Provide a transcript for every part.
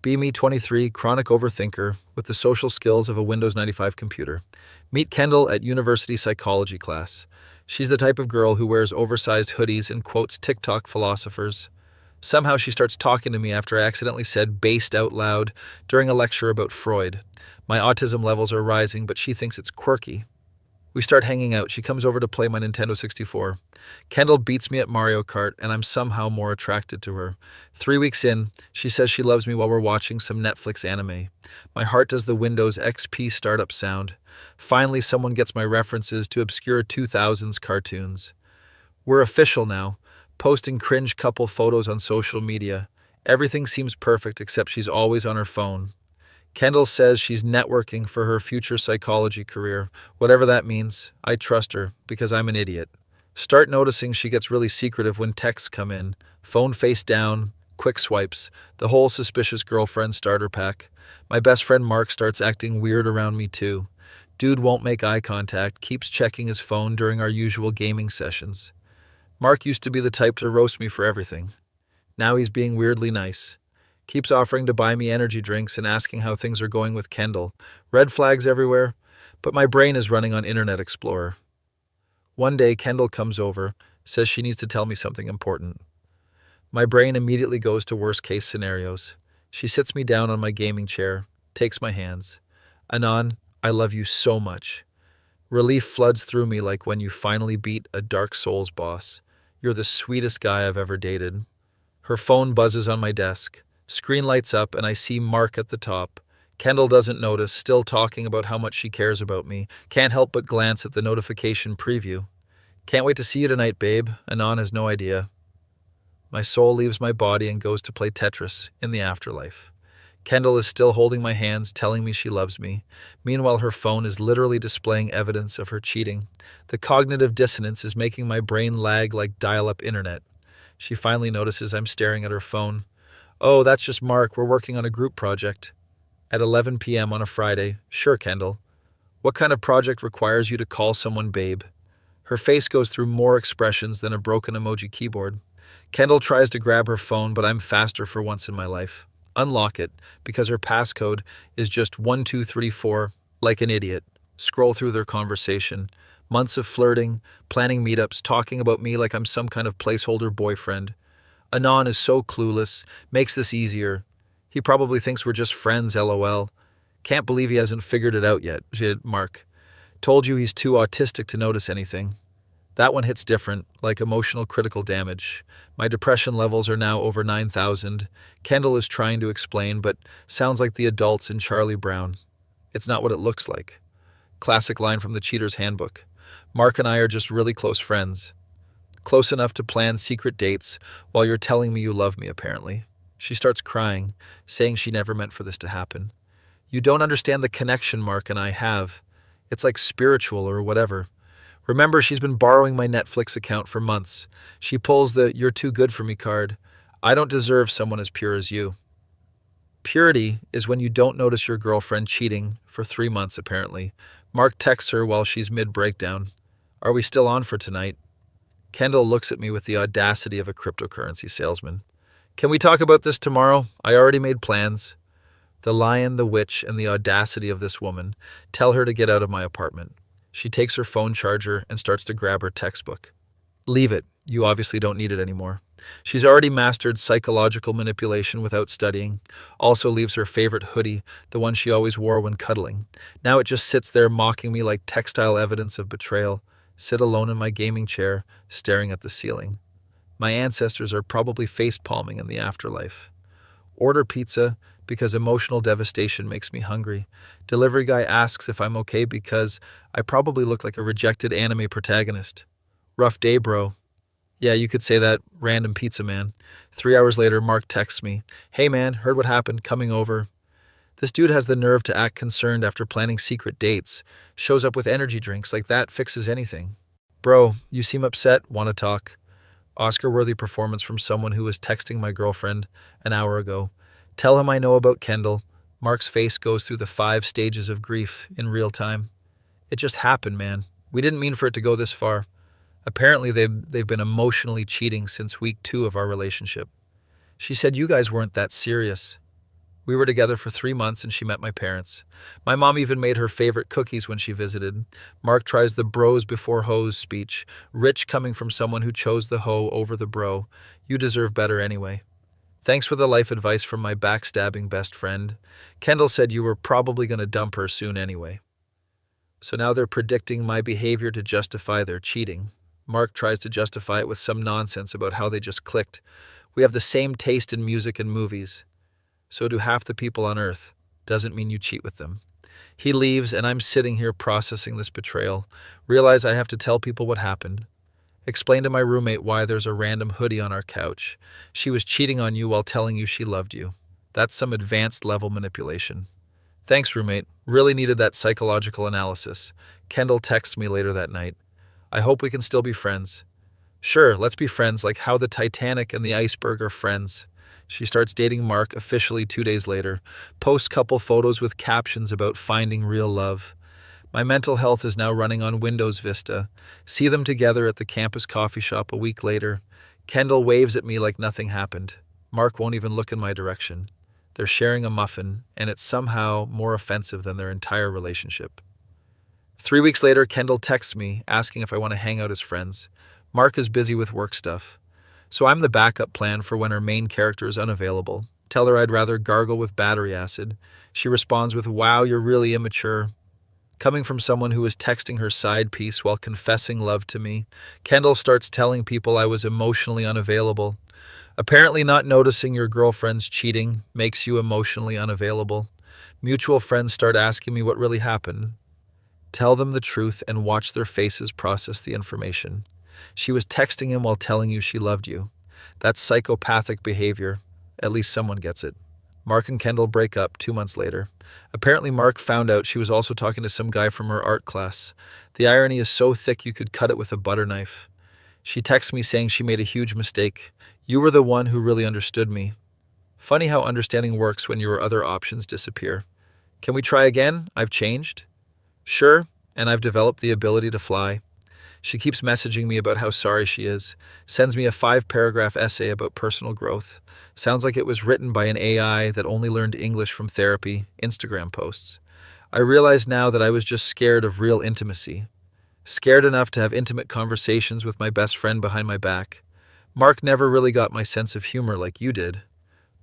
Be me 23, chronic overthinker with the social skills of a Windows 95 computer. Meet Kendall at university psychology class. She's the type of girl who wears oversized hoodies and quotes TikTok philosophers. Somehow she starts talking to me after I accidentally said based out loud during a lecture about Freud. My autism levels are rising, but she thinks it's quirky. We start hanging out. She comes over to play my Nintendo 64. Kendall beats me at Mario Kart, and I'm somehow more attracted to her. 3 weeks in, she says she loves me while we're watching some Netflix anime. My heart does the Windows XP startup sound. Finally, someone gets my references to obscure 2000s cartoons. We're official now, posting cringe couple photos on social media. Everything seems perfect except she's always on her phone. Kendall says she's networking for her future psychology career. Whatever that means, I trust her because I'm an idiot. Start noticing she gets really secretive when texts come in. Phone face down, quick swipes, the whole suspicious girlfriend starter pack. My best friend Mark starts acting weird around me too. Dude won't make eye contact, keeps checking his phone during our usual gaming sessions. Mark used to be the type to roast me for everything. Now he's being weirdly nice. Keeps offering to buy me energy drinks and asking how things are going with Kendall. Red flags everywhere, but my brain is running on Internet Explorer. One day, Kendall comes over, says she needs to tell me something important. My brain immediately goes to worst-case scenarios. She sits me down on my gaming chair, takes my hands. Anon, I love you so much. Relief floods through me like when you finally beat a Dark Souls boss. You're the sweetest guy I've ever dated. Her phone buzzes on my desk. Screen lights up and I see Mark at the top. Kendall doesn't notice, still talking about how much she cares about me. Can't help but glance at the notification preview. Can't wait to see you tonight, babe. Anon has no idea. My soul leaves my body and goes to play Tetris in the afterlife. Kendall is still holding my hands, telling me she loves me. Meanwhile, her phone is literally displaying evidence of her cheating. The cognitive dissonance is making my brain lag like dial-up internet. She finally notices I'm staring at her phone. Oh, that's just Mark. We're working on a group project. At 11 p.m. on a Friday. Sure, Kendall. What kind of project requires you to call someone babe? Her face goes through more expressions than a broken emoji keyboard. Kendall tries to grab her phone, but I'm faster for once in my life. Unlock it, because her passcode is just 1234, like an idiot. Scroll through their conversation. Months of flirting, planning meetups, talking about me like I'm some kind of placeholder boyfriend. Anon is so clueless, makes this easier. He probably thinks we're just friends, lol. Can't believe he hasn't figured it out yet, Mark. Told you he's too autistic to notice anything. That one hits different, like emotional critical damage. My depression levels are now over 9,000. Kendall is trying to explain, but sounds like the adults in Charlie Brown. It's not what it looks like. Classic line from the Cheater's Handbook. Mark and I are just really close friends. Close enough to plan secret dates while you're telling me you love me, apparently. She starts crying, saying she never meant for this to happen. You don't understand the connection Mark and I have. It's like spiritual or whatever. Remember, she's been borrowing my Netflix account for months. She pulls the "you're too good for me" card. I don't deserve someone as pure as you. Purity is when you don't notice your girlfriend cheating for 3 months, apparently. Mark texts her while she's mid-breakdown. Are we still on for tonight? Kendall looks at me with the audacity of a cryptocurrency salesman. Can we talk about this tomorrow? I already made plans. The lion, the witch, and the audacity of this woman tell her to get out of my apartment. She takes her phone charger and starts to grab her textbook. Leave it. You obviously don't need it anymore. She's already mastered psychological manipulation without studying. Also leaves her favorite hoodie, the one she always wore when cuddling. Now it just sits there mocking me like textile evidence of betrayal. Sit alone in my gaming chair, staring at the ceiling. My ancestors are probably face-palming in the afterlife. Order pizza because emotional devastation makes me hungry. Delivery guy asks if I'm okay because I probably look like a rejected anime protagonist. Rough day, bro. Yeah, you could say that, random pizza man. 3 hours later, Mark texts me. Hey man, heard what happened, coming over. This dude has the nerve to act concerned after planning secret dates. Shows up with energy drinks like that fixes anything. Bro, you seem upset, want to talk. Oscar-worthy performance from someone who was texting my girlfriend an hour ago. Tell him I know about Kendall. Mark's face goes through the 5 stages of grief in real time. It just happened, man. We didn't mean for it to go this far. Apparently they've been emotionally cheating since week 2 of our relationship. She said you guys weren't that serious. We were together for 3 months and she met my parents. My mom even made her favorite cookies when she visited. Mark tries the bros before hoes speech, rich coming from someone who chose the hoe over the bro. You deserve better anyway. Thanks for the life advice from my backstabbing best friend. Kendall said you were probably going to dump her soon anyway. So now they're predicting my behavior to justify their cheating. Mark tries to justify it with some nonsense about how they just clicked. We have the same taste in music and movies. So do half the people on Earth. Doesn't mean you cheat with them. He leaves, and I'm sitting here processing this betrayal. Realize I have to tell people what happened. Explain to my roommate why there's a random hoodie on our couch. She was cheating on you while telling you she loved you. That's some advanced level manipulation. Thanks, roommate. Really needed that psychological analysis. Kendall texts me later that night. I hope we can still be friends. Sure, let's be friends like how the Titanic and the iceberg are friends. She starts dating Mark officially 2 days later, posts couple photos with captions about finding real love. My mental health is now running on Windows Vista. See them together at the campus coffee shop a week later. Kendall waves at me like nothing happened. Mark won't even look in my direction. They're sharing a muffin, and it's somehow more offensive than their entire relationship. 3 weeks later, Kendall texts me, asking if I want to hang out as friends. Mark is busy with work stuff. So I'm the backup plan for when her main character is unavailable. Tell her I'd rather gargle with battery acid. She responds with, "Wow, you're really immature." Coming from someone who was texting her side piece while confessing love to me, Kendall starts telling people I was emotionally unavailable. Apparently not noticing your girlfriend's cheating makes you emotionally unavailable. Mutual friends start asking me what really happened. Tell them the truth and watch their faces process the information. She was texting him while telling you she loved you. That's psychopathic behavior. At least someone gets it. Mark and Kendall break up 2 months later. Apparently Mark found out she was also talking to some guy from her art class. The irony is so thick you could cut it with a butter knife. She texts me saying she made a huge mistake. You were the one who really understood me. Funny how understanding works when your other options disappear. Can we try again? I've changed. Sure, and I've developed the ability to fly. She keeps messaging me about how sorry she is, sends me a 5-paragraph essay about personal growth. Sounds like it was written by an AI that only learned English from therapy, Instagram posts. I realize now that I was just scared of real intimacy. Scared enough to have intimate conversations with my best friend behind my back. Mark never really got my sense of humor like you did.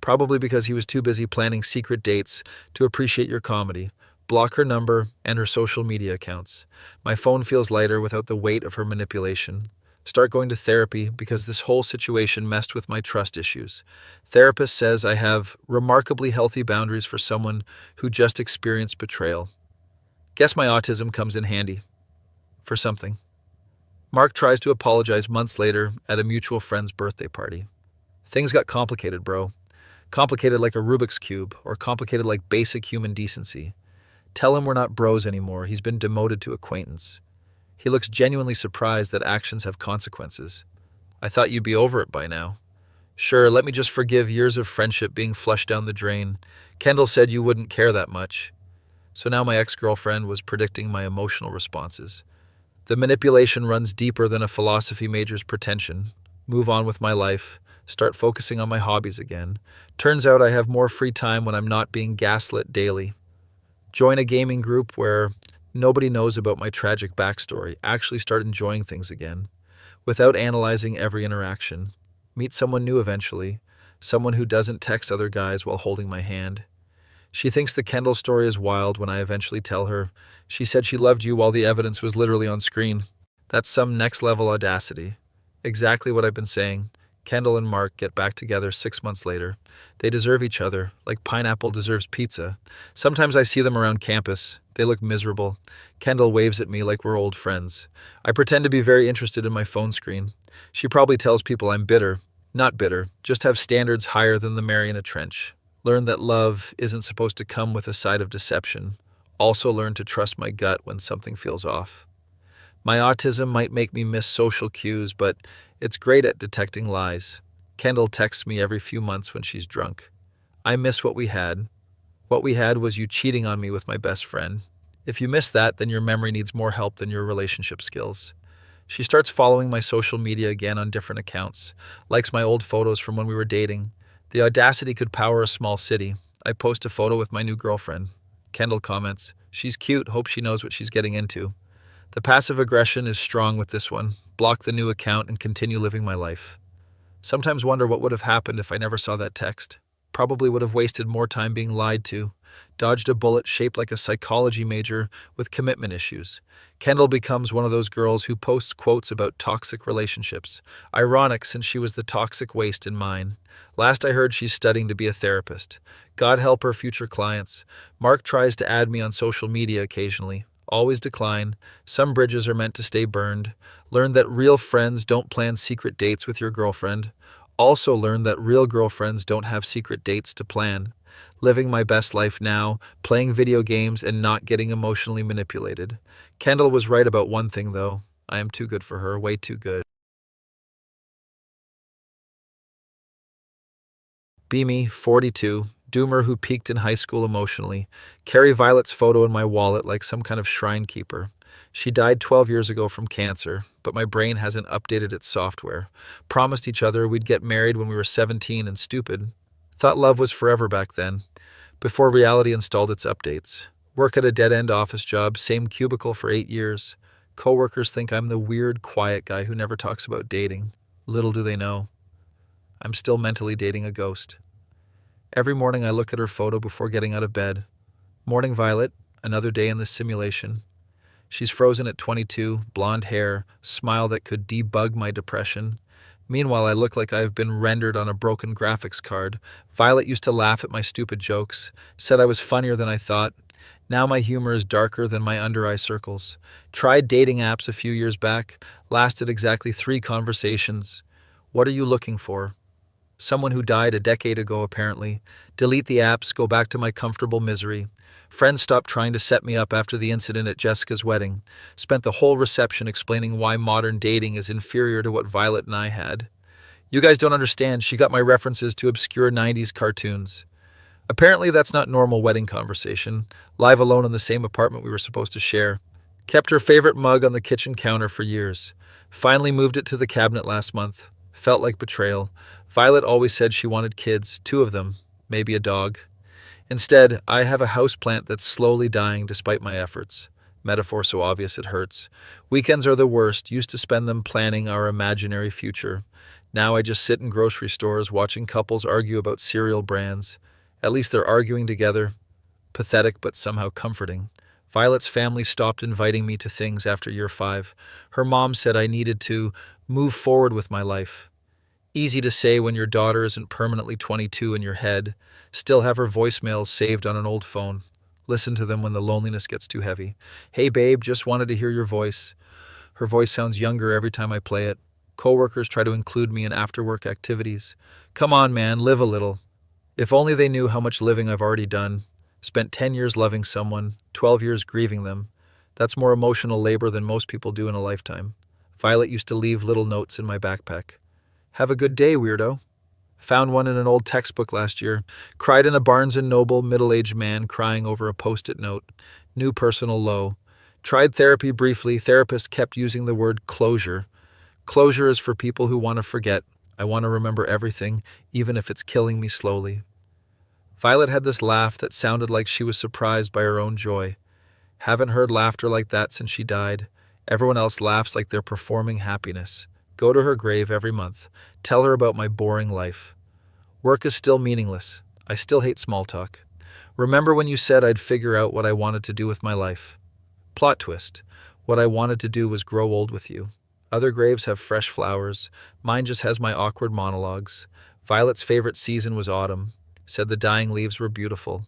Probably because he was too busy planning secret dates to appreciate your comedy. Block her number and her social media accounts. My phone feels lighter without the weight of her manipulation. Start going to therapy because this whole situation messed with my trust issues. Therapist says I have remarkably healthy boundaries for someone who just experienced betrayal. Guess my autism comes in handy. For something. Mark tries to apologize months later at a mutual friend's birthday party. Things got complicated, bro. Complicated like a Rubik's Cube, or complicated like basic human decency. Tell him we're not bros anymore. He's been demoted to acquaintance. He looks genuinely surprised that actions have consequences. I thought you'd be over it by now. Sure, let me just forgive years of friendship being flushed down the drain. Kendall said you wouldn't care that much. So now my ex-girlfriend was predicting my emotional responses. The manipulation runs deeper than a philosophy major's pretension. Move on with my life. Start focusing on my hobbies again. Turns out I have more free time when I'm not being gaslit daily. Join a gaming group where nobody knows about my tragic backstory. Actually start enjoying things again. Without analyzing every interaction. Meet someone new eventually. Someone who doesn't text other guys while holding my hand. She thinks the Kendall story is wild when I eventually tell her. She said she loved you while the evidence was literally on screen. That's some next-level audacity. Exactly what I've been saying. Kendall and Mark get back together 6 months later. They deserve each other, like pineapple deserves pizza. Sometimes I see them around campus. They look miserable. Kendall waves at me like we're old friends. I pretend to be very interested in my phone screen. She probably tells people I'm bitter. Not bitter, just have standards higher than the Mary in a trench. Learn that love isn't supposed to come with a side of deception. Also learn to trust my gut when something feels off. My autism might make me miss social cues, but it's great at detecting lies. Kendall texts me every few months when she's drunk. I miss what we had. What we had was you cheating on me with my best friend. If you miss that, then your memory needs more help than your relationship skills. She starts following my social media again on different accounts, likes my old photos from when we were dating. The audacity could power a small city. I post a photo with my new girlfriend. Kendall comments, "She's cute, hope she knows what she's getting into." The passive aggression is strong with this one. Block the new account and continue living my life. Sometimes wonder what would have happened if I never saw that text. Probably would have wasted more time being lied to. Dodged a bullet shaped like a psychology major with commitment issues. Kendall becomes one of those girls who posts quotes about toxic relationships. Ironic since she was the toxic waste in mine. Last I heard she's studying to be a therapist. God help her future clients. Mark tries to add me on social media occasionally. Always decline. Some bridges are meant to stay burned. Learn that real friends don't plan secret dates with your girlfriend. Also learn that real girlfriends don't have secret dates to plan. Living my best life now, playing video games and not getting emotionally manipulated. Kendall was right about one thing though. I am too good for her, way too good. Be me, 42, doomer who peaked in high school emotionally. Carry Violet's photo in my wallet like some kind of shrine keeper. She died 12 years ago from cancer, but my brain hasn't updated its software. Promised each other we'd get married when we were 17 and stupid. Thought love was forever back then, before reality installed its updates. Work at a dead-end office job, same cubicle for 8 years. Coworkers think I'm the weird, quiet guy who never talks about dating. Little do they know, I'm still mentally dating a ghost. Every morning I look at her photo before getting out of bed. Morning Violet, another day in this simulation. She's frozen at 22, blonde hair, smile that could debug my depression. Meanwhile, I look like I've been rendered on a broken graphics card. Violet used to laugh at my stupid jokes, said I was funnier than I thought. Now my humor is darker than my under-eye circles. Tried dating apps a few years back, lasted exactly 3 conversations. What are you looking for? Someone who died a decade ago, apparently. Delete the apps, go back to my comfortable misery. Friends stopped trying to set me up after the incident at Jessica's wedding. Spent the whole reception explaining why modern dating is inferior to what Violet and I had. You guys don't understand, she got my references to obscure 90s cartoons. Apparently that's not normal wedding conversation. Live alone in the same apartment we were supposed to share. Kept her favorite mug on the kitchen counter for years. Finally moved it to the cabinet last month. Felt like betrayal. Violet always said she wanted kids, 2 of them, maybe a dog. Instead, I have a houseplant that's slowly dying despite my efforts. Metaphor so obvious it hurts. Weekends are the worst, used to spend them planning our imaginary future. Now I just sit in grocery stores watching couples argue about cereal brands. At least they're arguing together. Pathetic but somehow comforting. Violet's family stopped inviting me to things after year 5. Her mom said I needed to move forward with my life. Easy to say when your daughter isn't permanently 22 in your head. Still have her voicemails saved on an old phone. Listen to them when the loneliness gets too heavy. Hey babe, just wanted to hear your voice. Her voice sounds younger every time I play it. Coworkers try to include me in after-work activities. Come on, man, live a little. If only they knew how much living I've already done. Spent 10 years loving someone, 12 years grieving them. That's more emotional labor than most people do in a lifetime. Violet used to leave little notes in my backpack. Have a good day, weirdo. Found one in an old textbook last year. Cried in a Barnes & Noble, middle-aged man crying over a post-it note. New personal low. Tried therapy briefly. Therapist kept using the word closure. Closure is for people who want to forget. I want to remember everything, even if it's killing me slowly. Violet had this laugh that sounded like she was surprised by her own joy. Haven't heard laughter like that since she died. Everyone else laughs like they're performing happiness. Go to her grave every month. Tell her about my boring life. Work is still meaningless. I still hate small talk. Remember when you said I'd figure out what I wanted to do with my life? Plot twist. What I wanted to do was grow old with you. Other graves have fresh flowers. Mine just has my awkward monologues. Violet's favorite season was autumn. Said the dying leaves were beautiful.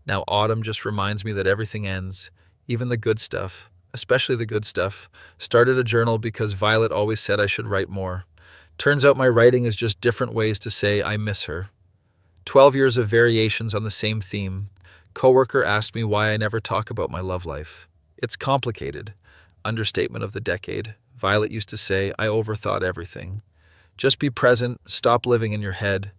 Now autumn just reminds me that everything ends. Even the good stuff. Especially the good stuff. Started a journal because Violet always said I should write more. Turns out my writing is just different ways to say I miss her. 12 years of variations on the same theme. Coworker asked me why I never talk about my love life. It's complicated. Understatement of the decade. Violet used to say I overthought everything. Just be present, stop living in your head.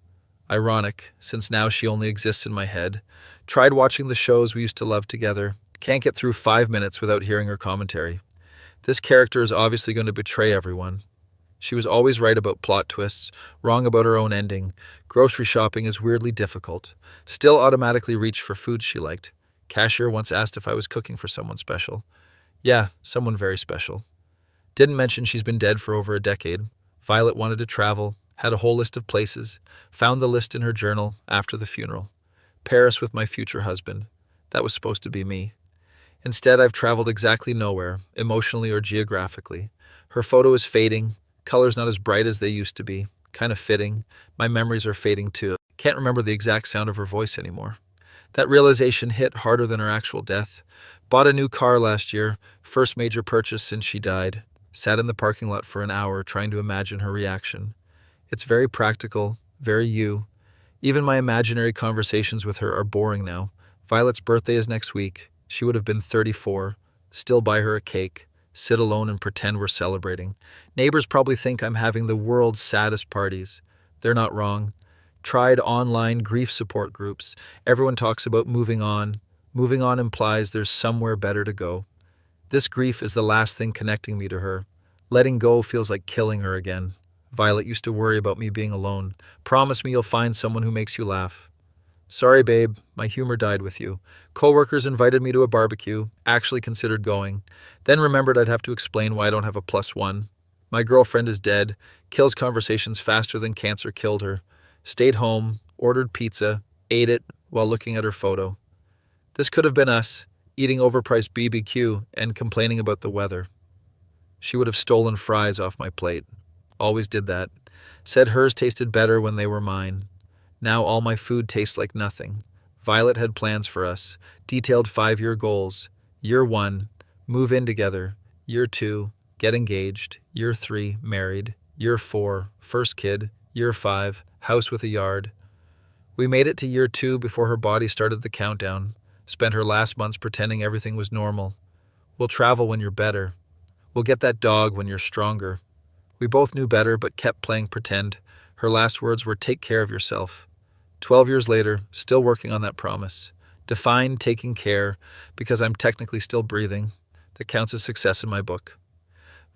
Ironic, since now she only exists in my head. Tried watching the shows we used to love together. Can't get through 5 minutes without hearing her commentary. This character is obviously going to betray everyone. She was always right about plot twists, wrong about her own ending. Grocery shopping is weirdly difficult. Still automatically reached for foods she liked. Cashier once asked if I was cooking for someone special. Yeah, someone very special. Didn't mention she's been dead for over a decade. Violet wanted to travel, had a whole list of places, found the list in her journal after the funeral. Paris with my future husband. That was supposed to be me. Instead, I've traveled exactly nowhere, emotionally or geographically. Her photo is fading, colors not as bright as they used to be. Kind of fitting. My memories are fading too. Can't remember the exact sound of her voice anymore. That realization hit harder than her actual death. Bought a new car last year, first major purchase since she died. Sat in the parking lot for an hour trying to imagine her reaction. It's very practical, very you. Even my imaginary conversations with her are boring now. Violet's birthday is next week. She would have been 34. Still buy her a cake, sit alone and pretend we're celebrating. Neighbors probably think I'm having the world's saddest parties. They're not wrong. Tried online grief support groups. Everyone talks about moving on. Moving on implies there's somewhere better to go. This grief is the last thing connecting me to her. Letting go feels like killing her again. Violet used to worry about me being alone. Promise me you'll find someone who makes you laugh. Sorry, babe, my humor died with you. Coworkers invited me to a barbecue, actually considered going. Then remembered I'd have to explain why I don't have a +1. My girlfriend is dead, kills conversations faster than cancer killed her. Stayed home, ordered pizza, ate it while looking at her photo. This could have been us, eating overpriced BBQ and complaining about the weather. She would have stolen fries off my plate. Always did that. Said hers tasted better when they were mine. Now all my food tastes like nothing. Violet had plans for us, detailed 5-year goals. Year 1, move in together. Year 2, get engaged. Year 3, married. Year 4, first kid. Year 5, house with a yard. We made it to year 2 before her body started the countdown. Spent her last months pretending everything was normal. We'll travel when you're better. We'll get that dog when you're stronger. We both knew better but kept playing pretend. Her last words were, take care of yourself. 12 years later, still working on that promise. Define taking care, because I'm technically still breathing. That counts as success in my book.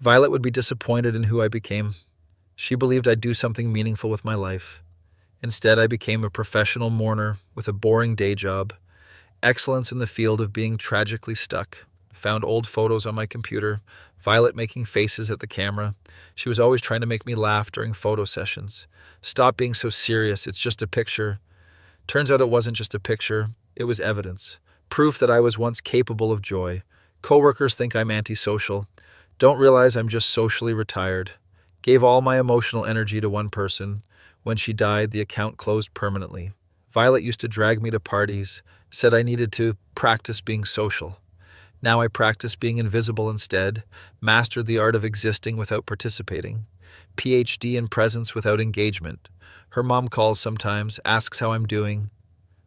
Violet would be disappointed in who I became. She believed I'd do something meaningful with my life. Instead, I became a professional mourner with a boring day job. Excellence in the field of being tragically stuck. Found old photos on my computer. Violet making faces at the camera. She was always trying to make me laugh during photo sessions. Stop being so serious, it's just a picture. Turns out it wasn't just a picture, it was evidence. Proof that I was once capable of joy. Coworkers think I'm antisocial. Don't realize I'm just socially retired. Gave all my emotional energy to one person. When she died, the account closed permanently. Violet used to drag me to parties, said I needed to practice being social. Now I practice being invisible instead, mastered the art of existing without participating. PhD in presence without engagement. Her mom calls sometimes, asks how I'm doing.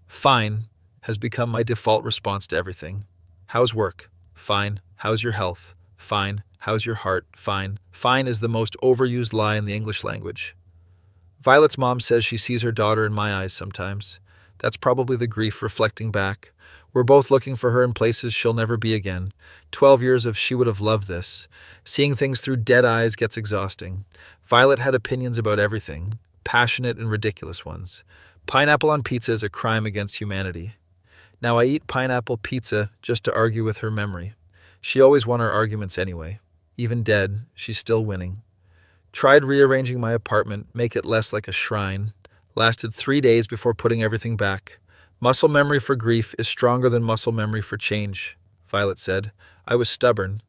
Fine has become my default response to everything. How's work? Fine. How's your health? Fine. How's your heart? Fine. Fine is the most overused lie in the English language. Violet's mom says she sees her daughter in my eyes sometimes. That's probably the grief reflecting back. We're both looking for her in places she'll never be again. 12 years of she would have loved this. Seeing things through dead eyes gets exhausting. Violet had opinions about everything, passionate and ridiculous ones. Pineapple on pizza is a crime against humanity. Now I eat pineapple pizza just to argue with her memory. She always won our arguments anyway. Even dead, she's still winning. Tried rearranging my apartment, make it less like a shrine. Lasted 3 days before putting everything back. Muscle memory for grief is stronger than muscle memory for change, Violet said. I was stubborn.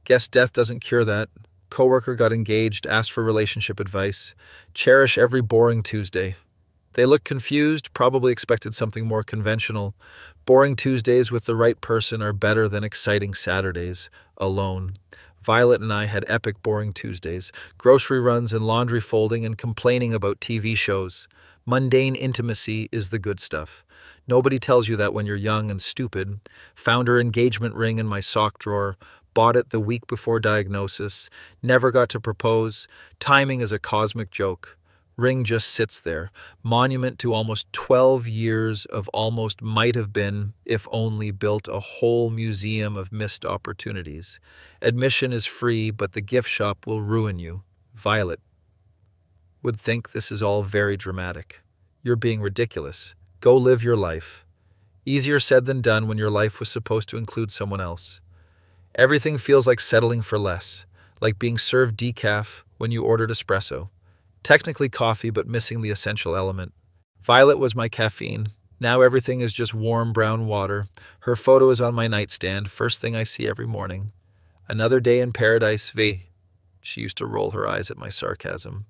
Guess death doesn't cure that. Coworker got engaged, asked for relationship advice. Cherish every boring Tuesday. They looked confused, probably expected something more conventional. Boring Tuesdays with the right person are better than exciting Saturdays, alone. Violet and I had epic boring Tuesdays, grocery runs and laundry folding and complaining about TV shows. Mundane intimacy is the good stuff. Nobody tells you that when you're young and stupid. Found her engagement ring in my sock drawer. Bought it the week before diagnosis. Never got to propose. Timing is a cosmic joke. Ring just sits there. Monument to almost 12 years of almost might have been, if only built a whole museum of missed opportunities. Admission is free, but the gift shop will ruin you. Violet would think this is all very dramatic. You're being ridiculous. Go live your life. Easier said than done when your life was supposed to include someone else. Everything feels like settling for less, like being served decaf when you ordered espresso. Technically coffee, but missing the essential element. Violet was my caffeine. Now everything is just warm brown water. Her photo is on my nightstand, first thing I see every morning. Another day in paradise, V. She used to roll her eyes at my sarcasm.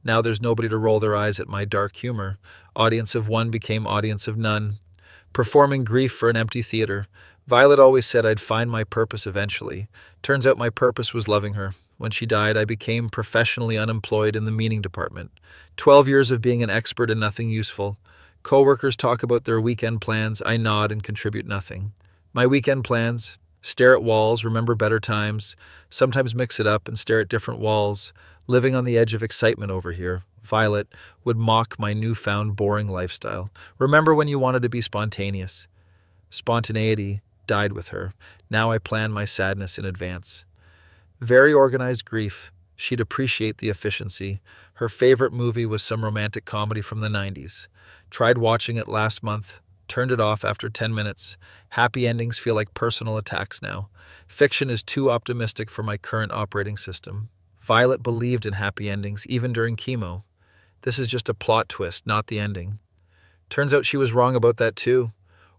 Now there's nobody to roll their eyes at my dark humor. Audience of one became audience of none. Performing grief for an empty theater. Violet always said I'd find my purpose eventually. Turns out my purpose was loving her. When she died, I became professionally unemployed in the meaning department. 12 years of being an expert in nothing useful. Coworkers talk about their weekend plans. I nod and contribute nothing. My weekend plans: stare at walls, remember better times, sometimes mix it up and stare at different walls, living on the edge of excitement over here. Violet would mock my newfound boring lifestyle. Remember when you wanted to be spontaneous? Spontaneity died with her. Now I plan my sadness in advance. Very organized grief. She'd appreciate the efficiency. Her favorite movie was some romantic comedy from the 90s. Tried watching it last month. Turned it off after 10 minutes. Happy endings feel like personal attacks now. Fiction is too optimistic for my current operating system. Violet believed in happy endings, even during chemo. This is just a plot twist, not the ending. Turns out she was wrong about that too.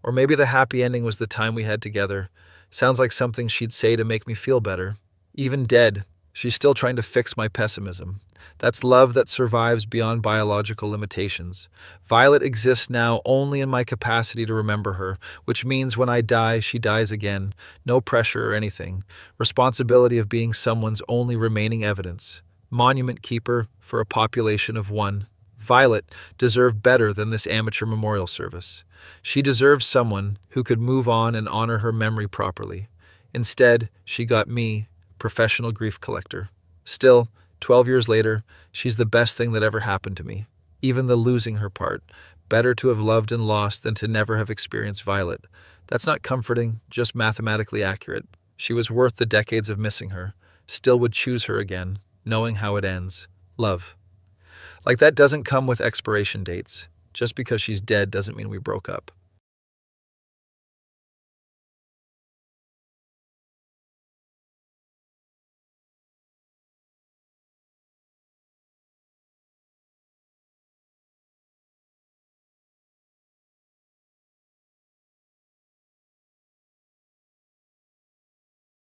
Or maybe the happy ending was the time we had together. Sounds like something she'd say to make me feel better. Even dead, she's still trying to fix my pessimism. That's love that survives beyond biological limitations. Violet exists now only in my capacity to remember her, which means when I die, she dies again. No pressure or anything. Responsibility of being someone's only remaining evidence. Monument keeper for a population of one. Violet deserved better than this amateur memorial service. She deserves someone who could move on and honor her memory properly. Instead, she got me, professional grief collector. Still, 12 years later, she's the best thing that ever happened to me. Even the losing her part. Better to have loved and lost than to never have experienced Violet. That's not comforting, just mathematically accurate. She was worth the decades of missing her. Still would choose her again, knowing how it ends. Love. Like that doesn't come with expiration dates. Just because she's dead doesn't mean we broke up.